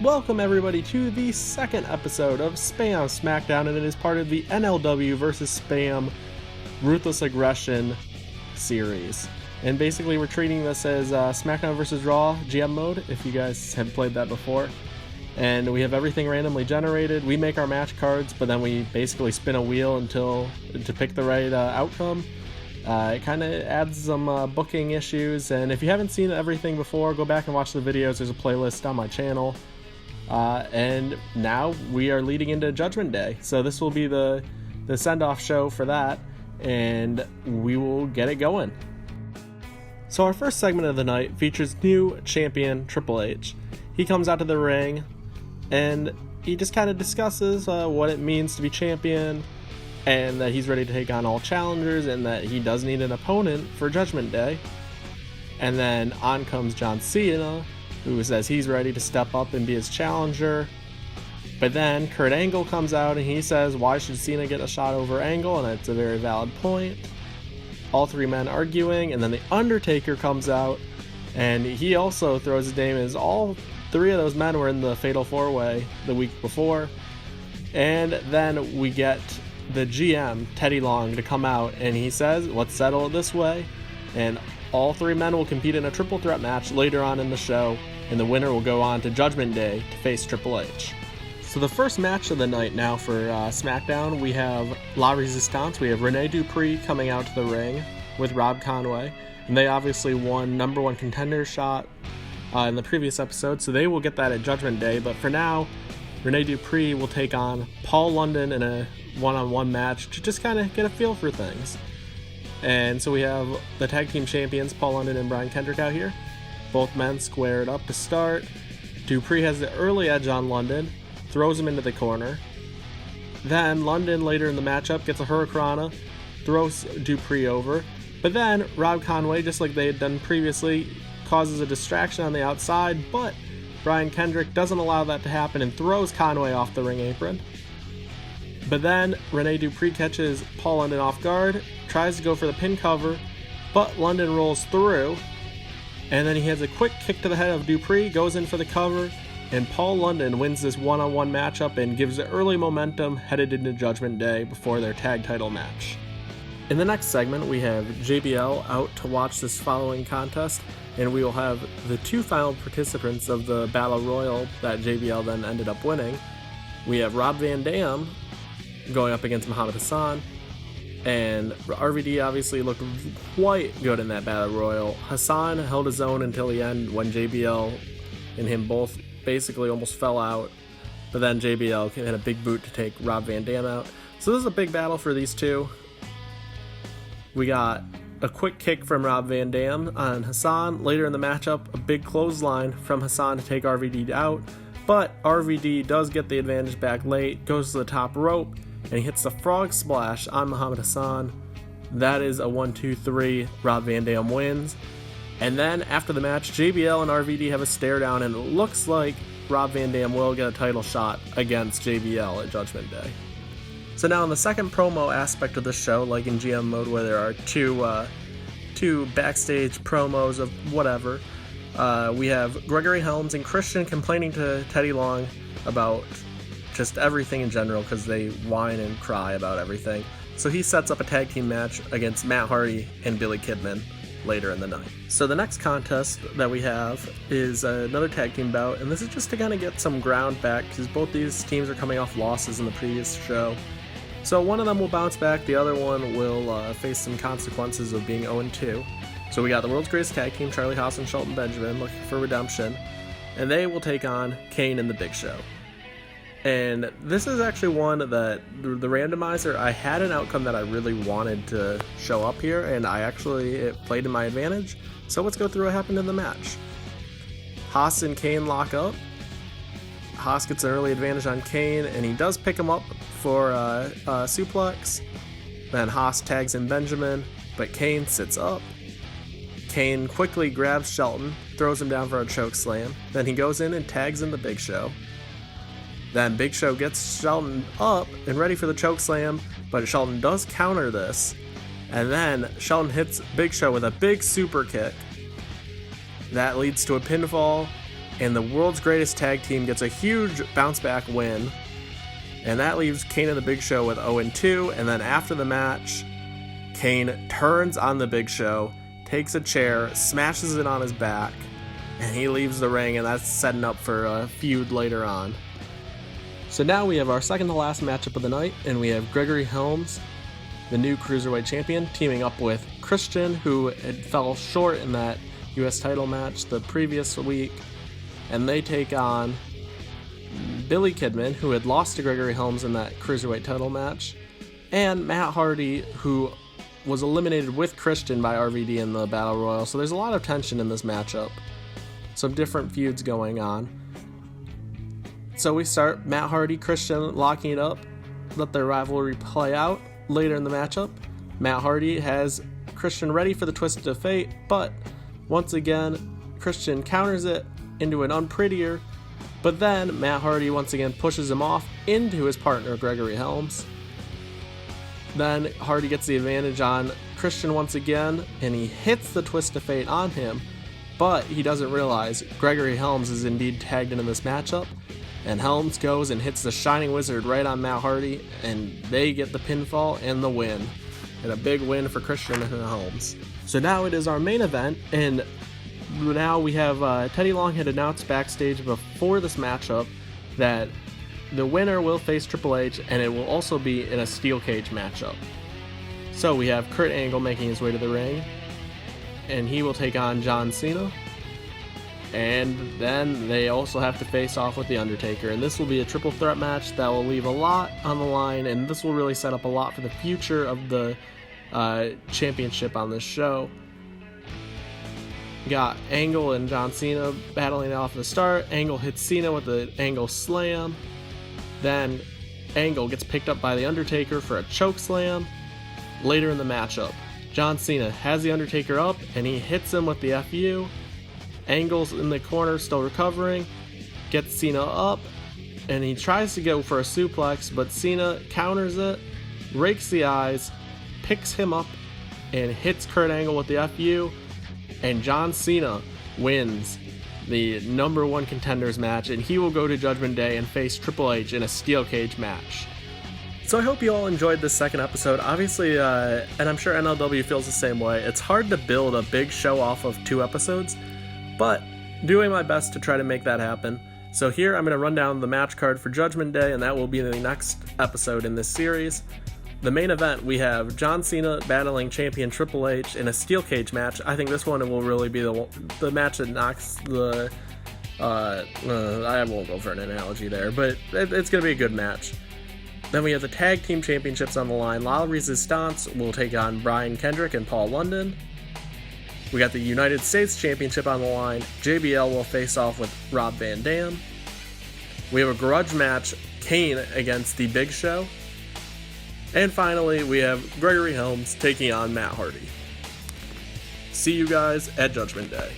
Welcome everybody to the second episode of SPAM Smackdown, and it is part of the NLW versus SPAM Ruthless Aggression series. And basically we're treating this as SmackDown versus Raw GM mode, if you guys have played that before. And we have everything randomly generated. We make our match cards, but then we basically spin a wheel to pick the right outcome. It kind of adds some booking issues, and if you haven't seen everything before, go back and watch the videos. There's a playlist on my channel. And now we are leading into Judgment Day, so this will be the send-off show for that, and we will get it going. So our first segment of the night features new champion Triple H. He comes out to the ring, and he just kind of discusses what it means to be champion, and that he's ready to take on all challengers, and that he does need an opponent for Judgment Day. And then on comes John Cena, who says he's ready to step up and be his challenger. But then Kurt Angle comes out and he says, why should Cena get a shot over Angle? And it's a very valid point. All three men arguing, and then The Undertaker comes out and he also throws his name as all three of those men were in the Fatal 4-Way the week before. And then we get the GM, Teddy Long, to come out and he says, let's settle it this way. And all three men will compete in a triple threat match later on in the show, and the winner will go on to Judgment Day to face Triple H. So the first match of the night now for SmackDown, we have La Resistance. We have Rene Dupree coming out to the ring with Rob Conway, and they obviously won number one contender shot in the previous episode, so they will get that at Judgment Day. But for now, Rene Dupree will take on Paul London in a one-on-one match to just kind of get a feel for things. And so we have the tag team champions, Paul London and Brian Kendrick, out here. Both men squared up to start. Dupree has the early edge on London, throws him into the corner. Then London, later in the matchup, gets a Hurricanrana, throws Dupree over. But then Rob Conway, just like they had done previously, causes a distraction on the outside, but Brian Kendrick doesn't allow that to happen and throws Conway off the ring apron. But then Rene Dupree catches Paul London off guard, tries to go for the pin cover, but London rolls through, and then he has a quick kick to the head of Dupree, goes in for the cover, and Paul London wins this one-on-one matchup and gives it early momentum headed into Judgment Day before their tag title match. In the next segment, we have JBL out to watch this following contest, and we will have the two final participants of the Battle Royal that JBL then ended up winning. We have Rob Van Dam going up against Muhammad Hassan, and RVD obviously looked quite good in that Battle Royal. Hassan held his own until the end when JBL and him both basically almost fell out, but then JBL had a big boot to take Rob Van Dam out. So this is a big battle for these two. We got a quick kick from Rob Van Dam on Hassan. Later in the matchup, a big clothesline from Hassan to take RVD out, but RVD does get the advantage back late, goes to the top rope, and he hits the frog splash on Muhammad Hassan. That is a 1-2-3. Rob Van Dam wins. And then after the match, JBL and RVD have a stare down, and it looks like Rob Van Dam will get a title shot against JBL at Judgment Day. So now in the second promo aspect of the show, like in GM mode where there are two backstage promos of whatever, we have Gregory Helms and Christian complaining to Teddy Long about just everything in general because they whine and cry about everything. So he sets up a tag team match against Matt Hardy and Billy Kidman later in the night. So the next contest that we have is another tag team bout, and this is just to kind of get some ground back because both these teams are coming off losses in the previous show. So one of them will bounce back, the other one will face some consequences of being 0-2. So we got the world's greatest tag team, Charlie Haas and Shelton Benjamin, looking for redemption, and they will take on Kane and the Big Show. And this is actually one that the randomizer, I had an outcome that I really wanted to show up here, and it played in my advantage. So let's go through what happened in the match. Haas and Kane lock up. Haas gets an early advantage on Kane, and he does pick him up for a suplex. Then Haas tags in Benjamin, but Kane sits up. Kane quickly grabs Shelton, throws him down for a choke slam. Then he goes in and tags in the Big Show. Then Big Show gets Shelton up and ready for the choke slam, but Shelton does counter this. And then Shelton hits Big Show with a big super kick. That leads to a pinfall, and the world's greatest tag team gets a huge bounce back win, and that leaves Kane and the Big Show with 0-2. And then after the match, Kane turns on the Big Show, takes a chair, smashes it on his back, and he leaves the ring, and that's setting up for a feud later on. So now we have our second to last matchup of the night, and we have Gregory Helms, the new Cruiserweight Champion, teaming up with Christian, who had fell short in that US title match the previous week, and they take on Billy Kidman, who had lost to Gregory Helms in that Cruiserweight title match, and Matt Hardy, who was eliminated with Christian by RVD in the Battle Royal. So there's a lot of tension in this matchup. Some different feuds going on. So we start Matt Hardy, Christian locking it up, let their rivalry play out. Later in the matchup, Matt Hardy has Christian ready for the Twist of Fate, but once again, Christian counters it into an unprettier, but then Matt Hardy once again pushes him off into his partner Gregory Helms. Then Hardy gets the advantage on Christian once again, and he hits the Twist of Fate on him, but he doesn't realize Gregory Helms is indeed tagged into this matchup, and Helms goes and hits the Shining Wizard right on Matt Hardy, and they get the pinfall and the win. And a big win for Christian and Helms. So now it is our main event, and now we have Teddy Long had announced backstage before this matchup that the winner will face Triple H, and it will also be in a steel cage matchup. So we have Kurt Angle making his way to the ring, and he will take on John Cena. And then they also have to face off with The Undertaker, and this will be a triple threat match that will leave a lot on the line, and this will really set up a lot for the future of the championship on this show. Got Angle and John Cena battling off at the start. Angle hits Cena with the Angle Slam. Then Angle gets picked up by The Undertaker for a choke slam. Later in the matchup, John Cena has The Undertaker up, and he hits him with the FU. Angle's in the corner still recovering, gets Cena up, and he tries to go for a suplex, but Cena counters it, rakes the eyes, picks him up, and hits Kurt Angle with the FU, and John Cena wins the number one contenders match, and he will go to Judgment Day and face Triple H in a steel cage match. So I hope you all enjoyed this second episode. Obviously, and I'm sure NLW feels the same way, it's hard to build a big show off of 2 episodes, but doing my best to try to make that happen. So here I'm going to run down the match card for Judgment Day, and that will be the next episode in this series. The main event, we have John Cena battling champion Triple H in a steel cage match. I think this one will really be the match that knocks the... I won't go for an analogy there, but it's going to be a good match. Then we have the tag team championships on the line. La Resistance will take on Brian Kendrick and Paul London. We got the United States Championship on the line. JBL will face off with Rob Van Dam. We have a grudge match, Kane against the Big Show. And finally, we have Gregory Helms taking on Matt Hardy. See you guys at Judgment Day.